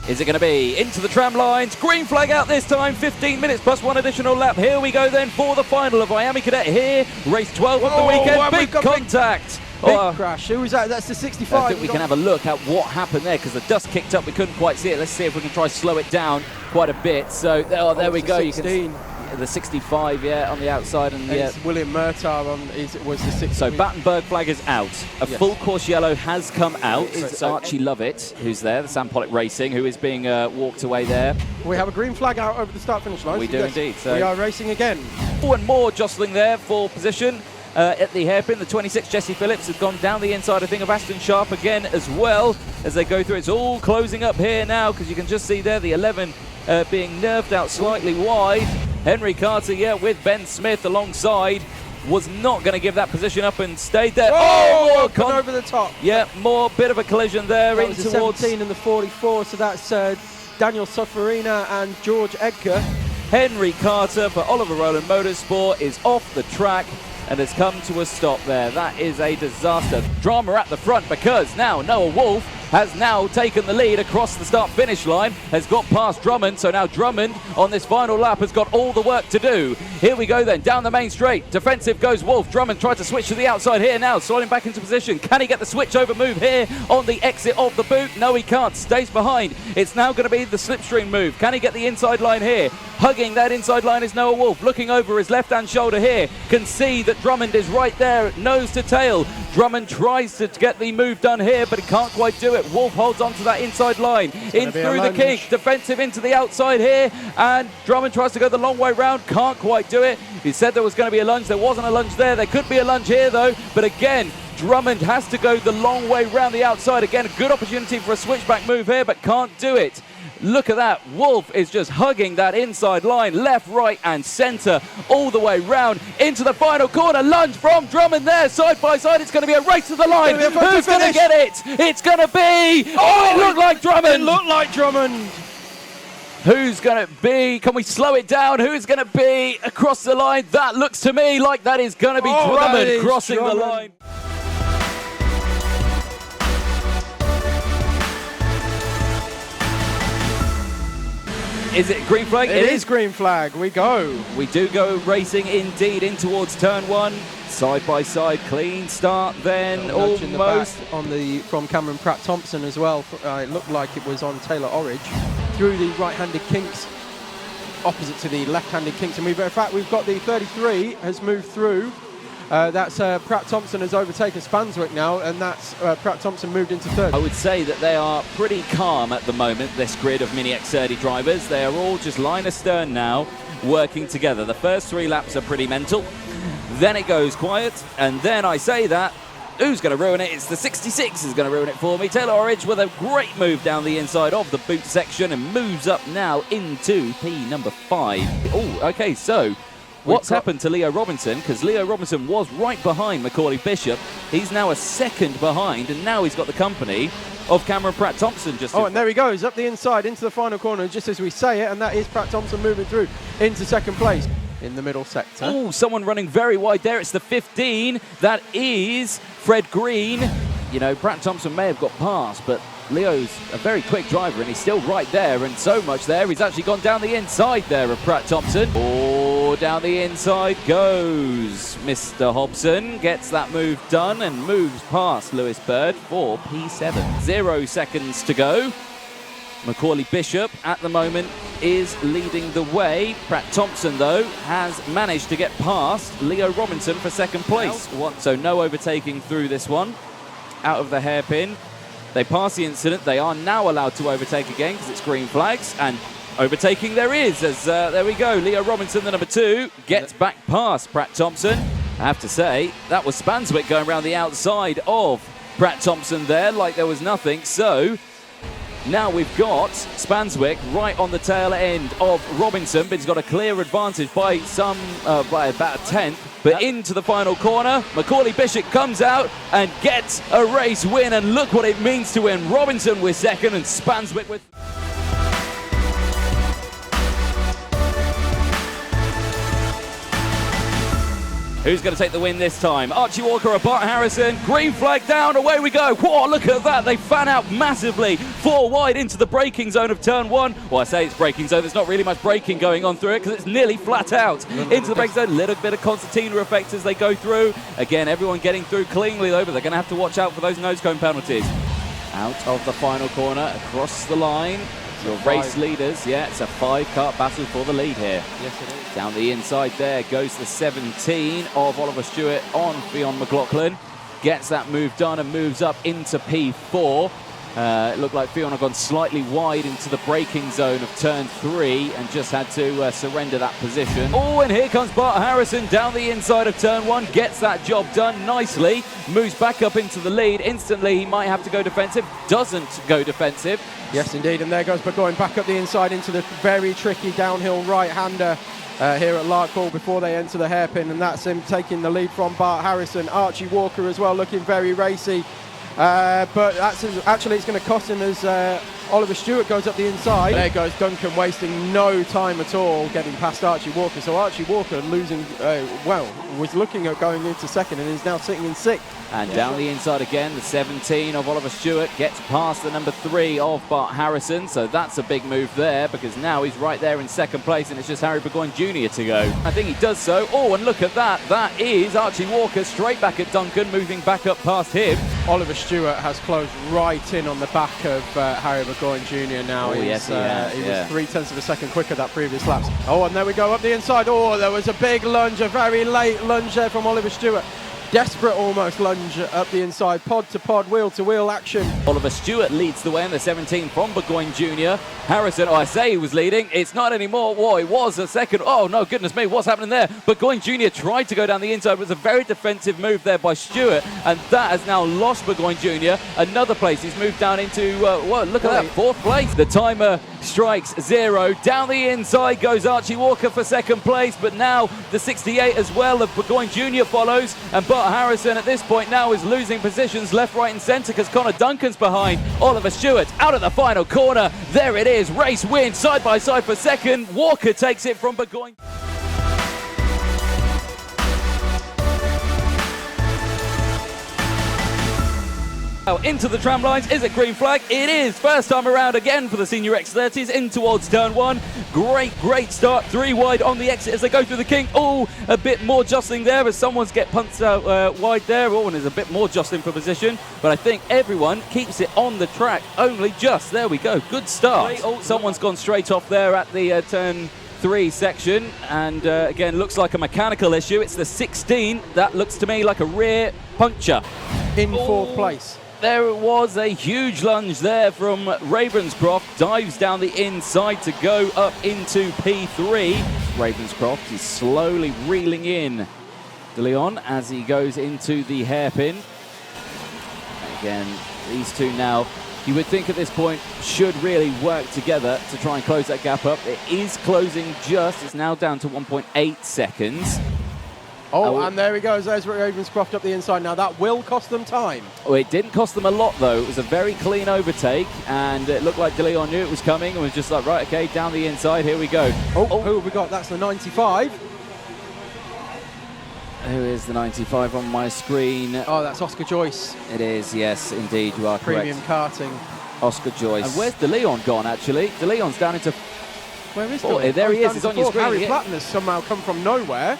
Is it going to be into the tram lines? Green flag out this time, 15 minutes plus one additional lap. Here we go then for the final of IAME Cadet here. Race 12 of the weekend, big contact. Big crash. Who was that? That's the 65. I think we can have a look at what happened there because the dust kicked up. We couldn't quite see it. Let's see if we can try to slow it down quite a bit. So there we go. 16. You can the 65, yeah, on the outside, and yeah, it's William Murtaugh was the 16. So Battenberg flag is out. A full course yellow has come out. It's Archie Lovett who's there, the Sam Pollock Racing, who is being walked away there. We have a green flag out over the start-finish line. We do indeed. So we are racing again. One more jostling there for position. At the hairpin, the 26 Jesse Phillips has gone down the inside, I think, of Aston Sharp again as well as they go through. It's all closing up here now because you can just see there the 11 being nerved out slightly wide. Henry Carter, yeah, with Ben Smith alongside, was not going to give that position up and stayed there. Oh, over the top. Yeah, more bit of a collision there that in was towards the 17 and the 44, so that's Daniel Sofarina and George Edgar. Henry Carter for Oliver Rowland Motorsport is off the track and has come to a stop there. That is a disaster. Drama at the front because now Noah Wolf has now taken the lead across the start-finish line, has got past Drummond, so now Drummond on this final lap has got all the work to do. Here we go then, down the main straight. Defensive goes Wolf. Drummond tries to switch to the outside here now, sliding back into position. Can he get the switch over move here on the exit of the boot? No, he can't. Stays behind. It's now going to be the slipstream move. Can he get the inside line here? Hugging that inside line is Noah Wolf. Looking over his left-hand shoulder here. Can see that Drummond is right there, nose to tail. Drummond tries to get the move done here, but he can't quite do it. Wolf holds on to that inside line. In through the kink. Defensive into the outside here. And Drummond tries to go the long way round. Can't quite do it. He said there was going to be a lunge. There wasn't a lunge there. There could be a lunge here, though. But again, Drummond has to go the long way round the outside. Again, a good opportunity for a switchback move here, but can't do it. Look at that. Wolf is just hugging that inside line, left, right, and centre, all the way round into the final corner. Lunge from Drummond there, side by side. It's going to be a race to the line. Who's going to get it? It's going to be. Oh, it looked like Drummond. It looked like Drummond. Who's going to be? Can we slow it down? Who's going to be across the line? That looks to me like that is going to be Drummond crossing the line. Is it green flag? It is green flag. We go. We do go racing indeed in towards turn one. Side by side, clean start then almost. From Cameron Pratt Thompson as well. It looked like it was on Taylor Orridge. Through the right-handed kinks, opposite to the left-handed kinks. And in fact, we've got the 33 has moved through. That's Pratt Thompson has overtaken Spanswick now, and that's Pratt Thompson moved into third. I would say that they are pretty calm at the moment, this grid of Mini X30 drivers. They are all just line astern now, working together. The first 3 laps are pretty mental. Then it goes quiet, and then I say that, who's going to ruin it? It's the 66 is going to ruin it for me. Taylor Orridge with a great move down the inside of the boot section and moves up now into P number 5. Oh, okay, so what's happened to Leo Robinson? Because Leo Robinson was right behind Macaulay Bishop. He's now a second behind, and now he's got the company of Cameron Pratt Thompson. And there he goes, up the inside into the final corner, just as we say it, and that is Pratt Thompson moving through into second place in the middle sector. Oh, someone running very wide there. It's the 15. That is Fred Green. You know, Pratt Thompson may have got past, but Leo's a very quick driver, and he's still right there, and so much there. He's actually gone down the inside there of Pratt Thompson. Oh, down the inside goes Mr. Hobson. Gets that move done and moves past Lewis Bird for P7. 0 seconds to go. Macaulay Bishop at the moment is leading the way. Pratt Thompson, though, has managed to get past Leo Robinson for second place. So no overtaking through this one. Out of the hairpin. They pass the incident. They are now allowed to overtake again because it's green flags. And overtaking there is. As there we go. Leo Robinson, the number 2, gets back past Pratt Thompson. I have to say, that was Spanswick going around the outside of Pratt Thompson there like there was nothing. So now we've got Spanswick right on the tail end of Robinson, but he's got a clear advantage by by about a tenth. But into the final corner, Macaulay Bishop comes out and gets a race win, and look what it means to win. Robinson with second and Spanswick with... Who's going to take the win this time? Archie Walker or Bart Harrison? Green flag down, away we go. Whoa, look at that. They fan out massively. 4 wide into the braking zone of turn 1. Well, I say it's braking zone. There's not really much braking going on through it because it's nearly flat out. Into the braking zone. Little bit of concertina effect as they go through. Again, everyone getting through cleanly though, but they're going to have to watch out for those nose cone penalties. Out of the final corner, across the line. Your race leaders, yeah, it's a 5-kart battle for the lead here. Yes, it is. Down the inside there goes the 17 of Oliver Stewart on Fionn McLaughlin. Gets that move done and moves up into P4. It looked like Fionn had gone slightly wide into the braking zone of turn 3 and just had to surrender that position. Oh, and here comes Bart Harrison down the inside of turn 1. Gets that job done nicely. Moves back up into the lead. Instantly, he might have to go defensive. Doesn't go defensive. Yes, indeed. And there goes Burgoyne back up the inside into the very tricky downhill right-hander here at Larkhall before they enter the hairpin. And that's him taking the lead from Bart Harrison. Archie Walker as well, looking very racy. But actually it's going to cost him as Oliver Stewart goes up the inside. There goes Duncan, wasting no time at all getting past Archie Walker. So Archie Walker losing, was looking at going into second and is now sitting in 6th. And down the inside again, the 17 of Oliver Stewart gets past the number 3 of Bart Harrison. So that's a big move there because now he's right there in 2nd place and it's just Harry Burgoyne Jr. to go. I think he does so. Oh, and look at that. That is Archie Walker straight back at Duncan, moving back up past him. Oliver Stewart has closed right in on the back of Harry Burgoyne Jr. now. Oh, yes, he has. He was 0.3 of a second quicker that previous laps. Oh, and there we go up the inside. Oh, there was a big lunge, a very late lunge there from Oliver Stewart. Desperate almost lunge up the inside, pod to pod, wheel to wheel action. Oliver Stewart leads the way in the 17 from Burgoyne Jr. Harrison, I say he was leading, it's not anymore. Whoa, it was a second. Oh no, goodness me, what's happening there? Burgoyne Jr. tried to go down the inside, but it was a very defensive move there by Stewart, and that has now lost Burgoyne Jr. Another place, he's moved down into, whoa, look at that, 4th place. The timer strikes 0. Down the inside goes Archie Walker for 2nd place, but now the 68 as well of Burgoyne Jr. follows, and Bart Harrison at this point now is losing positions left, right and centre because Connor Duncan's behind. Oliver Stewart out of the final corner. There it is, race win side by side for 2nd. Walker takes it from Burgoyne. Into the tram lines, is it green flag? It is, first time around again for the senior X30s in towards turn 1. Great start, 3 wide on the exit as they go through the kink. Oh, a bit more jostling there as someone's get punched out wide there. Oh, and there's a bit more jostling for position, but I think everyone keeps it on the track, only just. There we go, good start. Oh, someone's gone straight off there at the turn 3 section, and again, looks like a mechanical issue. It's the 16, that looks to me like a rear puncture. In 4th place. There was a huge lunge there from Ravenscroft, dives down the inside to go up into P3. Ravenscroft is slowly reeling in De Leon as he goes into the hairpin. Again, these two now, you would think at this point, should really work together to try and close that gap up. It is closing just, it's now down to 1.8 seconds. Oh, and there he goes. There's Ravenscroft up the inside. Now, that will cost them time. Oh, it didn't cost them a lot, though. It was a very clean overtake, and it looked like De Leon knew it was coming and was just like, right, okay, down the inside, here we go. Oh, who have we got? That's the 95. Who is the 95 on my screen? Oh, that's Oscar Joyce. It is, yes, indeed, you are correct. Premium karting. Oscar Joyce. And where's De Leon gone, actually? De Leon's down into... Where is De Leon? There he is, he's on your screen. Harry Platten has somehow come from nowhere.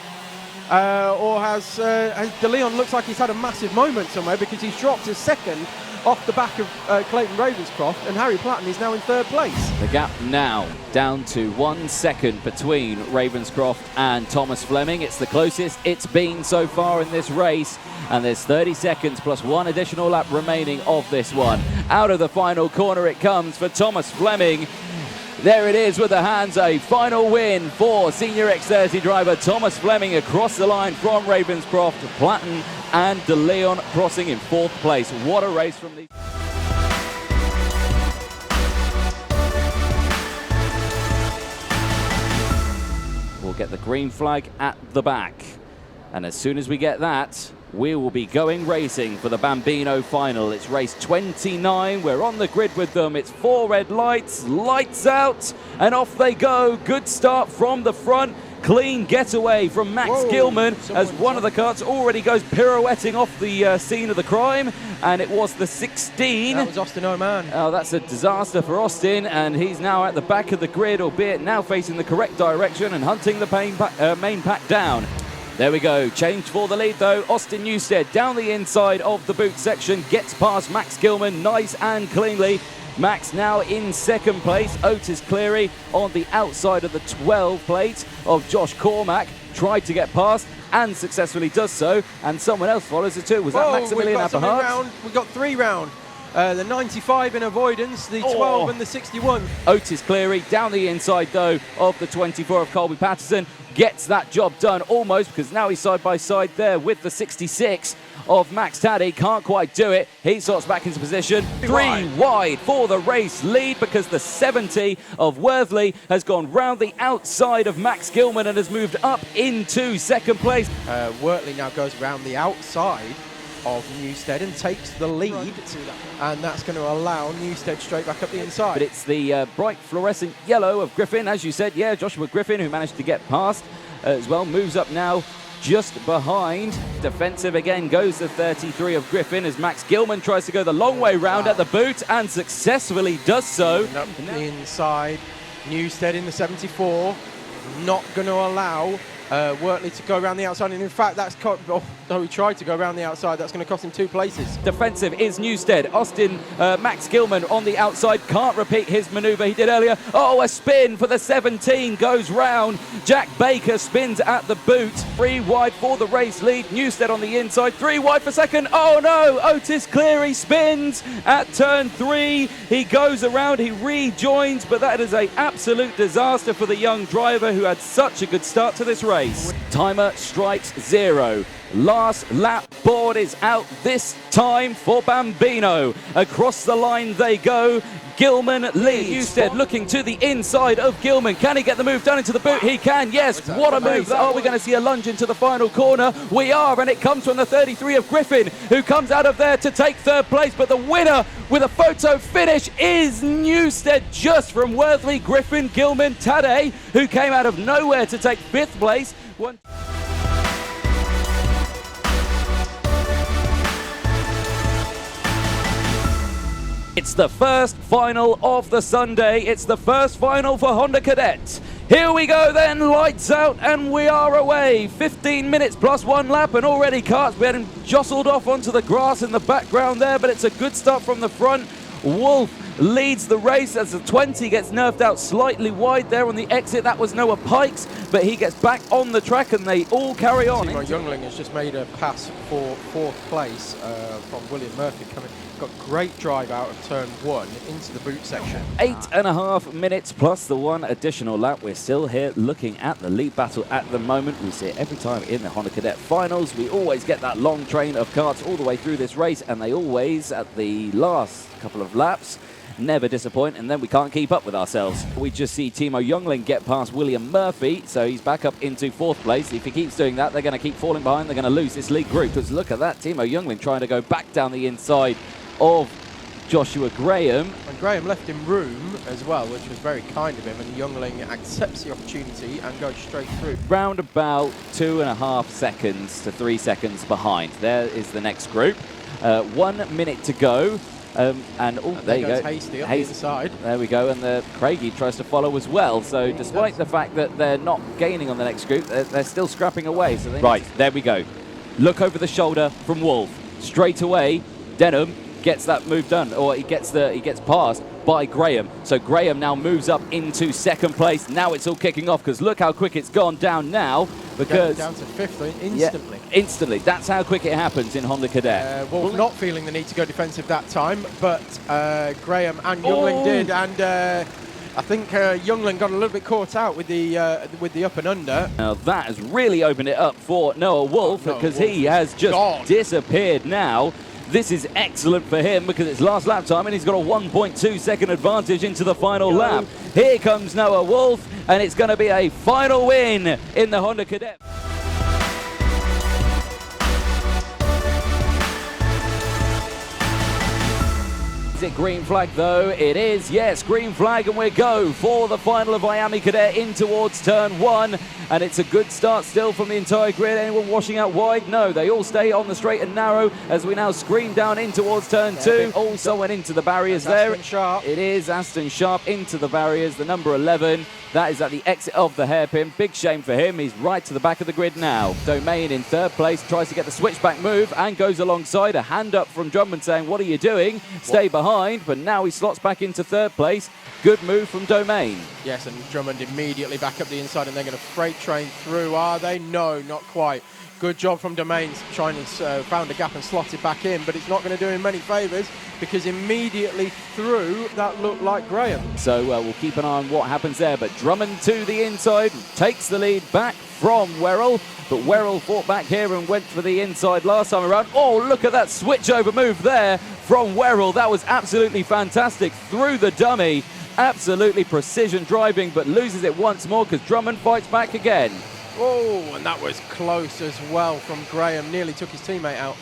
Or has De Leon looks like he's had a massive moment somewhere because he's dropped his 2nd off the back of Clayton Ravenscroft, and Harry Platten is now in 3rd place. The gap now down to 1 second between Ravenscroft and Thomas Fleming. It's the closest it's been so far in this race, and there's 30 seconds plus 1 additional lap remaining of this one. Out of the final corner it comes for Thomas Fleming. There it is with the hands, a final win for senior X30 driver Thomas Fleming across the line from Ravenscroft, Platten and De Leon crossing in 4th place. What a race from these. We'll get the green flag at the back. And as soon as we get that, we will be going racing for the Bambino Final. It's race 29. We're on the grid with them. It's 4 red lights, lights out, and off they go. Good start from the front. Clean getaway from Max Gilman as one of the karts already goes pirouetting off the scene of the crime, and it was the 16. That was Austin Oman. Oh, that's a disaster for Austin, and he's now at the back of the grid, albeit now facing the correct direction and hunting the main pack down. There we go, change for the lead though. Austin Newstead down the inside of the boot section, gets past Max Gilman nice and cleanly. Max now in second place. Otis Cleary on the outside of the 12 plate of Josh Cormack. Tried to get past and successfully does so. And someone else follows it too. Was that Maximilian Appahart? We've got 3 round. The 95 in avoidance, the 12 and the 61. Otis Cleary down the inside though of the 24 of Colby Patterson. Gets that job done almost, because now he's side by side there with the 66 of Max Taddy. Can't quite do it. He sorts back into position. 3 wide for the race lead, because the 70 of Worthley has gone round the outside of Max Gilman and has moved up into second place. Wortley now goes around the outside of Newstead and takes the lead, and that's going to allow Newstead straight back up the inside. But it's the bright fluorescent yellow of Griffin, as you said. Yeah, Joshua Griffin, who managed to get past as well, moves up now just behind. Defensive again goes the 33 of Griffin as Max Gilman tries to go the long way round at the boot and successfully does so. Up the inside, Newstead in the 74, not going to allow Wortley to go around the outside, and in fact that's he tried to go around the outside. That's going to cost him 2 places. Defensive is Newstead. Austin Max Gilman on the outside can't repeat his manoeuvre he did earlier. Oh, a spin for the 17 goes round. Jack Baker spins at the boot. 3 wide for the race lead. Newstead on the inside. 3 wide for second. Oh no, Otis Cleary spins at turn 3. He goes around, he rejoins, but that is an absolute disaster for the young driver who had such a good start to this race. Timer strikes 0. Last lap board is out this time for Bambino. Across the line they go. Gilman leads. Newstead looking to the inside of Gilman. Can he get the move done into the boot? He can, yes. What a move. Are we going to see a lunge into the final corner? We are, and it comes from the 33 of Griffin, who comes out of there to take 3rd place. But the winner with a photo finish is Newstead, just from Worthley, Griffin, Gilman, Tadej, who came out of nowhere to take 5th place. It's the first final of the Sunday. It's the first final for Honda Cadet. Here we go then, lights out and we are away. 15 minutes plus 1 lap and already karts getting jostled off onto the grass in the background there, but it's a good start from the front. Wolf leads the race as the 20 gets nerfed out slightly wide there on the exit. That was Noah Pikes, but he gets back on the track and they all carry on. Timo Youngling has just made a pass for 4th place from William Murphy coming. Got great drive out of turn 1 into the boot section. 8.5 minutes plus the 1 additional lap. We're still here looking at the lead battle at the moment. We see it every time in the Honda Cadet finals. We always get that long train of karts all the way through this race, and they always, at the last couple of laps, never disappoint, and then we can't keep up with ourselves. We just see Timo Youngling get past William Murphy, so he's back up into 4th place. If he keeps doing that, they're going to keep falling behind. They're going to lose this lead group. Because look at that, Timo Youngling trying to go back down the inside of Joshua Graham. And Graham left him room as well, which was very kind of him, and Youngling accepts the opportunity and goes straight through. Round about 2.5 seconds to 3 seconds behind. There is the next group. 1 minute to go. And there you go. Hasty up the inside. There we go, and Craigie tries to follow as well. So despite the fact that they're not gaining on the next group, they're still scrapping away. So right, there we go. Look over the shoulder from Wolf. Straight away, Denham gets that move done, or he gets passed by Graham. So Graham now moves up into 2nd place. Now it's all kicking off, because look how quick it's gone down now. Because down to 5th instantly. Yeah, instantly. That's how quick it happens in Honda Cadet. Wolf not feeling the need to go defensive that time, but Graham and Youngling did, and I think Youngling got a little bit caught out with the up and under. Now that has really opened it up for Noah Wolf, because he has just disappeared now. This is excellent for him because it's last lap time and he's got a 1.2 second advantage into the final lap. Here comes Noah Wolf, and it's going to be a final win in the Honda Cadet. it green flag though? It is, yes, green flag, and we go for the final of IAME Cadet in towards turn 1. And it's a good start still from the entire grid. Anyone washing out wide? No, they all stay on the straight and narrow as we now scream down in towards turn 2. Also went into the barriers there. Sharp. It is Aston Sharp into the barriers, the number 11. That is at the exit of the hairpin. Big shame for him. He's right to the back of the grid now. Domain in third place, tries to get the switchback move and goes alongside. A hand up from Drummond saying, what are you doing? Stay behind, but now he slots back into third place. Good move from Domain. Yes, and Drummond immediately back up the inside, and they're going to freight train through. Are they? No, not quite. Good job from Domain, trying to found a gap and slotted back in, but it's not going to do him many favours because immediately through that looked like Graham. So we'll keep an eye on what happens there, but Drummond to the inside, takes the lead back from Werrell, but Werrell fought back here and went for the inside last time around. Oh, look at that switch over move there from Werrell. That was absolutely fantastic through the dummy. Absolutely precision driving, but loses it once more because Drummond fights back again. Oh, and that was close as well from Graham. Nearly took his teammate out.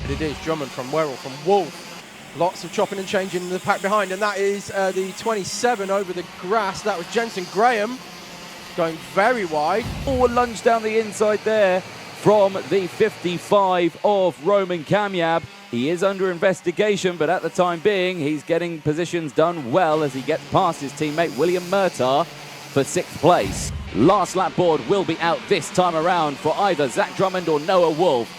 But it is Drummond from Werrell, from Wolf. Lots of chopping and changing in the pack behind, and that is the 27 over the grass. That was Jensen Graham going very wide. Oh, a lunge down the inside there from the 55 of Roman Kamyab. He is under investigation, but at the time being, he's getting positions done well as he gets past his teammate William Murtaugh for 6th place. Last lap board will be out this time around for either Zach Drummond or Noah Wolf.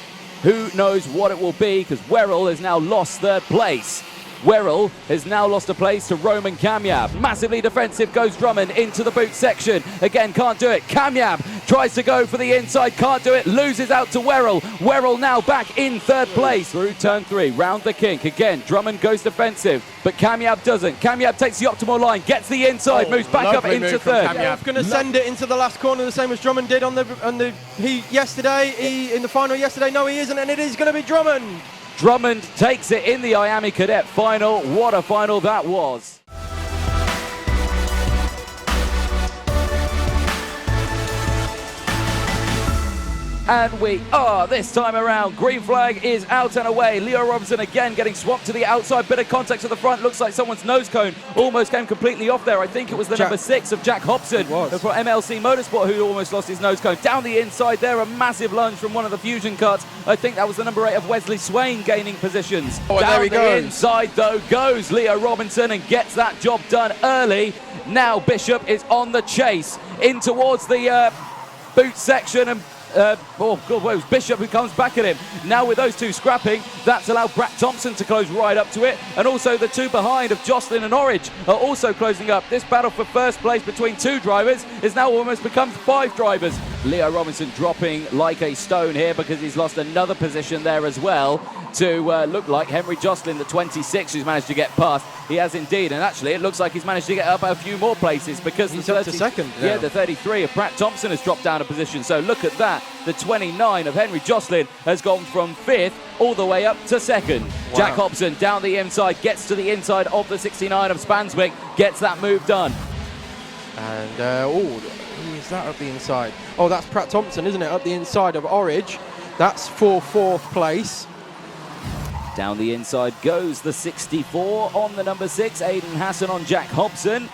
Who knows what it will be, because Werrell has now lost 3rd place. Werrell has now lost a place to Roman Kamyab. Massively defensive goes Drummond into the boot section. Again, can't do it. Kamyab tries to go for the inside, can't do it. Loses out to Werrell. Werrell now back in 3rd place through turn 3. Round the kink. Again, Drummond goes defensive, but Kamyab doesn't. Kamyab takes the optimal line, gets the inside, moves back up into 3rd. Yeah, going to send it into the last corner, the same as Drummond did on the heat yesterday. In the final yesterday. No, he isn't, and it is going to be Drummond. Drummond takes it in the IAME Cadet final. What a final that was. And we are this time around. Green flag is out and away. Leo Robinson again getting swapped to the outside. Bit of contact at the front. Looks like someone's nose cone almost came completely off there. I think it was the number 6 of Jack Hobson for MLC Motorsport who almost lost his nose cone. Down the inside there, a massive lunge from one of the Fusion Karts. I think that was the number 8 of Wesley Swain gaining positions. Oh, down there he goes. inside though goes Leo Robinson and gets that job done early. Now Bishop is on the chase in towards the boot section, and oh God, well, it was Bishop who comes back at him. Now with those two scrapping, that's allowed Brad Thompson to close right up to it, and also the two behind of Jocelyn and Orridge are also closing up. This battle for 1st place between 2 drivers is now almost become 5 drivers. Leo Robinson dropping like a stone here because he's lost another position there as well to look like Henry Jocelyn, the 26, who's managed to get past. He has indeed, and actually it looks like he's managed to get up a few more places because he's the up to 2nd. Yeah, the 33 of Pratt Thompson has dropped down a position. So look at that. The 29 of Henry Jocelyn has gone from 5th all the way up to 2nd. Wow. Jack Hobson down the inside, gets to the inside of the 69 of Spanswick, gets that move done. And who is that up the inside? Oh, that's Pratt Thompson, isn't it? Up the inside of Orridge. That's for 4th place. Down the inside goes the 64 on the number 6, Aidan Hassan on Jack Hobson.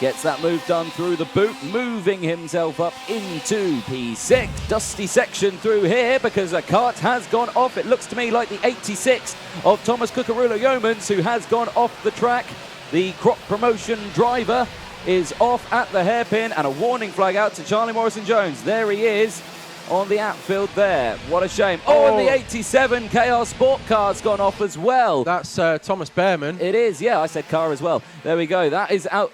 Gets that move done through the boot, moving himself up into P6. Dusty section through here because a kart has gone off. It looks to me like the 86 of Thomas Cucarulo Yeomans who has gone off the track. The crop promotion driver is off at the hairpin, and a warning flag out to Charlie Morrison-Jones. There he is on the outfield there. What a shame. Oh, and the 87 KR Sport car's gone off as well. That's Thomas Behrman. It is, yeah, I said car as well. There we go. That is out.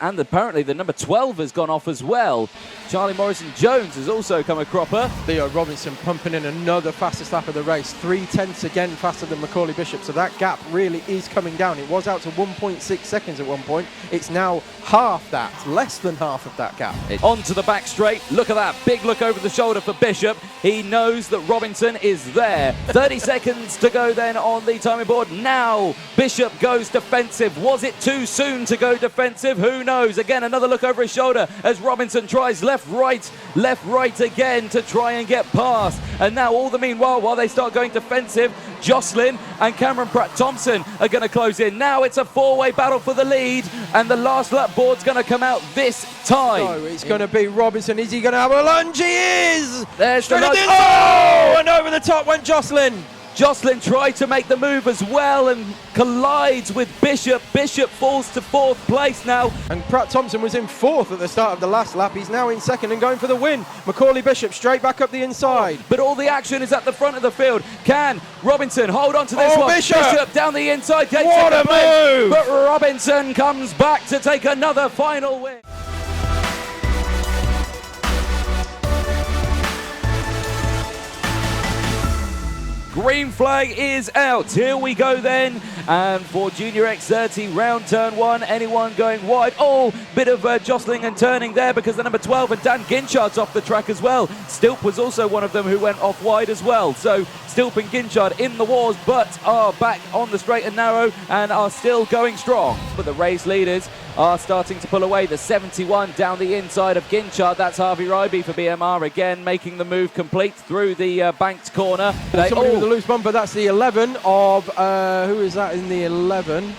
And apparently the number 12 has gone off as well. Charlie Morrison-Jones has also come a cropper. Leo Robinson pumping in another fastest lap of the race. 3/10 again faster than Macaulay Bishop. So that gap really is coming down. It was out to 1.6 seconds at one point. It's now half that, less than half of that gap. Onto the back straight. Look at that. Big look over the shoulder for Bishop. He knows that Robinson is there. 30 seconds to go then on the timing board. Now Bishop goes defensive. Was it too soon to go defensive? Who knows? Again, another look over his shoulder as Robinson tries left, right again to try and get past. And now all the meanwhile, while they start going defensive, Jocelyn and Cameron Pratt-Thompson are going to close in. Now it's a four-way battle for the lead, and the last lap board's going to come out this time. So it's going to be Robinson. Is he going to have a lunge? He is! There's the lunge. Oh! And over the top went Jocelyn. Jocelyn tried to make the move as well and collides with Bishop. Bishop falls to fourth place now. And Pratt-Thompson was in fourth at the start of the last lap. He's now in second and going for the win. Macaulay Bishop straight back up the inside. But all the action is at the front of the field. Can Robinson hold on to this one? Bishop down the inside. What a move! But Robinson comes back to take another final win. Green flag is out. Here we go then. And for Junior X30 round turn one, anyone going wide? Oh, bit of jostling and turning there because the number 12 and Dan Ginchard's off the track as well. Stilp was also one of them who went off wide as well. So Stilp and Ginchard in the wars, but are back on the straight and narrow and are still going strong. But the race leaders are starting to pull away. The 71 down the inside of Ginchard. That's Harvey Ryby for BMR again, making the move complete through the banked corner. Somebody with a loose bumper. That's the 11 of, who is that in the 11?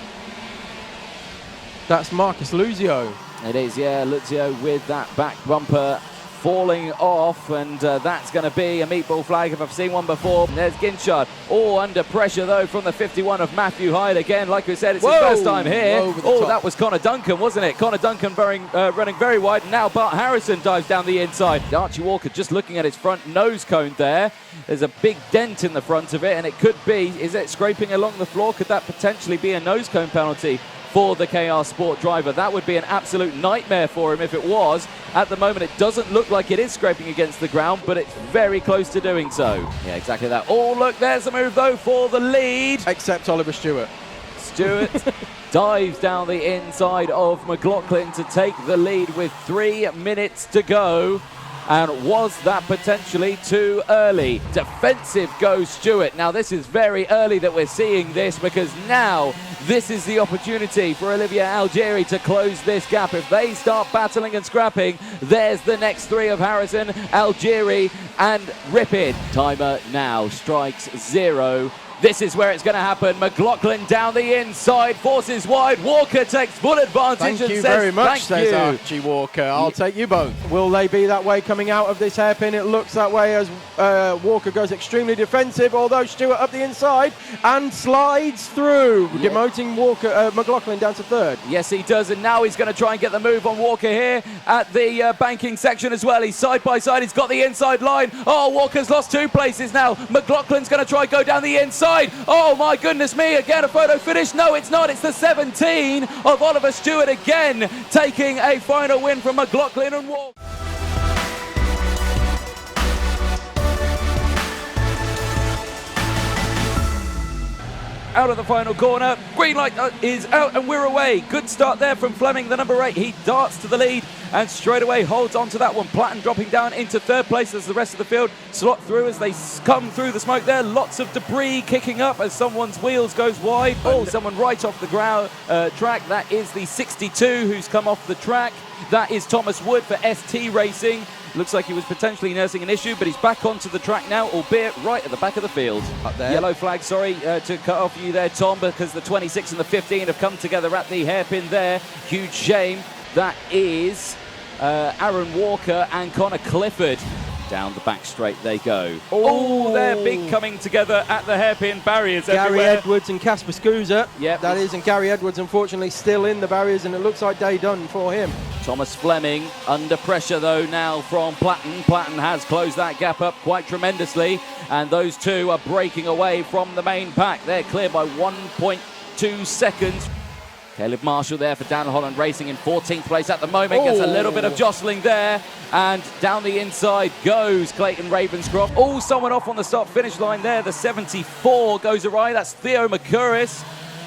That's Marcus Luzio. It is, yeah, Luzio with that back bumper falling off, and that's going to be a meatball flag if I've seen one before. There's Ginchard, all under pressure though from the 51 of Matthew Hyde again. Like we said, it's his first time here. Oh, that was Connor Duncan, wasn't it? Connor Duncan running very wide. Now Bart Harrison dives down the inside. Archie Walker just looking at his front nose cone there. There's a big dent in the front of it, and it could be, is it scraping along the floor? Could that potentially be a nose cone penalty for the KR Sport driver? That would be an absolute nightmare for him if it was. At the moment, it doesn't look like it is scraping against the ground, but it's very close to doing so. Yeah, exactly that. Oh, look, there's a move, though, for the lead. Except Oliver Stewart. Stewart dives down the inside of McLaughlin to take the lead with 3 minutes to go. And was that potentially too early? Defensive goes Stewart. Now this is very early that we're seeing this, because now this is the opportunity for Olivier Algieri to close this gap. If they start battling and scrapping, there's the next three of Harrison, Algieri and Rippin. Timer now strikes 0. This is where it's going to happen. McLaughlin down the inside, forces wide. Walker takes full advantage. Thank you very much, says Archie Walker. I'll take you both. Will they be that way coming out of this hairpin? It looks that way as Walker goes extremely defensive, although Stewart up the inside and slides through, demoting Walker, McLaughlin down to third. Yes, he does, and now he's going to try and get the move on Walker here at the banking section as well. He's side by side. He's got the inside line. Oh, Walker's lost 2 places now. McLaughlin's going to try and go down the inside. Oh my goodness me, again a photo finish. No, it's not. It's the 17 of Oliver Stewart again, taking a final win from McLaughlin and Walker. Out of the final corner, green light is out and we're away. Good start there from Fleming, the number 8. He darts to the lead and straight away holds on to that one. Platten dropping down into third place as the rest of the field slot through as they come through the smoke there. Lots of debris kicking up as someone's wheels goes wide. Oh, someone right off the ground track. That is the 62 who's come off the track. That is Thomas Wood for ST Racing. Looks like he was potentially nursing an issue, but he's back onto the track now, albeit right at the back of the field. Up there. Yellow flag, sorry to cut off you there, Tom, because the 26 and the 15 have come together at the hairpin there. Huge shame. That is Aaron Walker and Connor Clifford. Down the back straight they go. Oh, they're big coming together at the hairpin barriers everywhere. Gary Edwards and Casper Scusa. Yep. That is, and Gary Edwards unfortunately still in the barriers, and it looks like day done for him. Thomas Fleming under pressure though now from Platten. Platten has closed that gap up quite tremendously, and those two are breaking away from the main pack. They're clear by 1.2 seconds. Caleb Marshall there for Dan Holland Racing in 14th place at the moment. Gets a little bit of jostling there. And down the inside goes Clayton Ravenscroft. Oh, someone off on the start-finish line there. The 74 goes awry. That's Theo McCurris.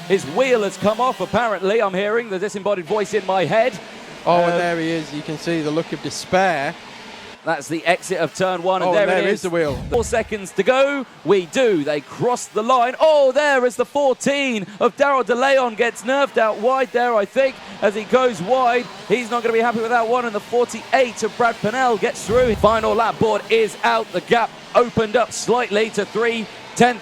His wheel has come off, apparently. I'm hearing the disembodied voice in my head. Oh, and there he is. You can see the look of despair That's the exit of turn 1, and Oh, there and it there is. is the wheel. 4 seconds to go. We do. They cross the line. Oh, there is the 14 of Daryl DeLeon. Gets nerfed out wide there, I think, as he goes wide. He's not going to be happy with that one, and the 48 of Brad Pennell gets through. Final lap board is out. The gap opened up slightly to 0.3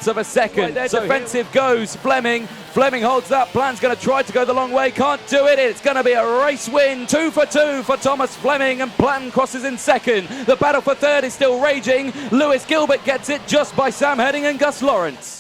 of a second. Right there, defensive goes Fleming. Fleming holds that. Plan's going to try to go the long way. Can't do it. It's going to be a race win. 2 for 2 for Thomas Fleming, and Plan crosses in second. The battle for third is still raging. Lewis Gilbert gets it just by Sam Heading and Gus Lawrence.